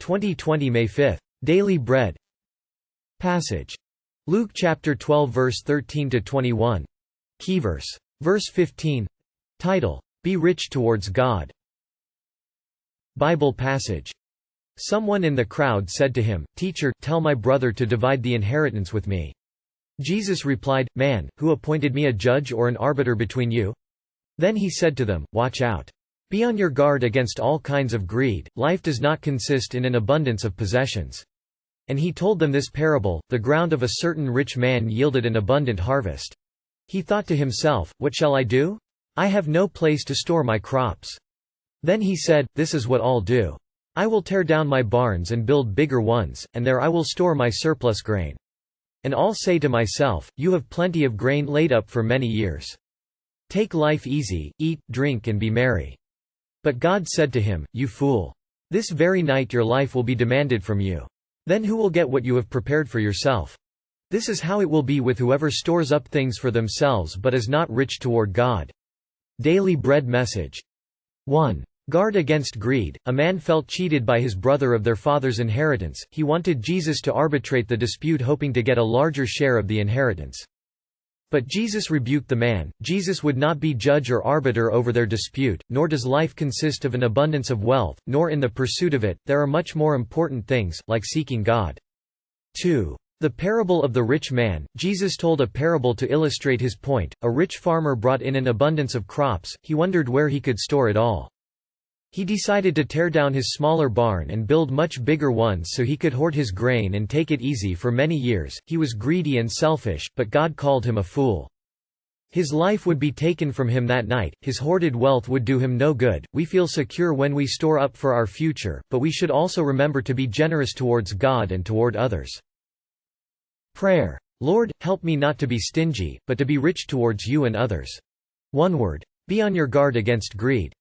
2020 May 5. Daily Bread Passage. Luke chapter 12 verse 13 to 21. Key verse. Verse 15. Title: Be rich towards God. Bible passage. Someone in the crowd said to him, "Teacher, tell my brother to divide the inheritance with me." Jesus replied, "Man, who appointed me a judge or an arbiter between you?" Then he said to them, "Watch out. Be on your guard against all kinds of greed. Life does not consist in an abundance of possessions." And he told them this parable: The ground of a certain rich man yielded an abundant harvest. He thought to himself, "What shall I do? I have no place to store my crops." Then he said, "This is what I'll do. I will tear down my barns and build bigger ones, and there I will store my surplus grain. And I'll say to myself, you have plenty of grain laid up for many years. Take life easy, eat, drink and be merry." But God said to him, "You fool! This very night your life will be demanded from you. Then who will get what you have prepared for yourself? This is how it will be with whoever stores up things for themselves but is not rich toward God." Daily Bread Message. 1. Guard against greed. A man felt cheated by his brother of their father's inheritance. He wanted Jesus to arbitrate the dispute, hoping to get a larger share of the inheritance. But Jesus rebuked the man. Jesus would not be judge or arbiter over their dispute, nor does life consist of an abundance of wealth, nor in the pursuit of it. There are much more important things, like seeking God. 2. The parable of the rich man. Jesus told a parable to illustrate his point. A rich farmer brought in an abundance of crops. He wondered where he could store it all. He decided to tear down his smaller barn and build much bigger ones so he could hoard his grain and take it easy for many years. He was greedy and selfish, but God called him a fool. His life would be taken from him that night. His hoarded wealth would do him no good. We feel secure when we store up for our future, but we should also remember to be generous towards God and toward others. Prayer. Lord, help me not to be stingy, but to be rich towards you and others. One word. Be on your guard against greed.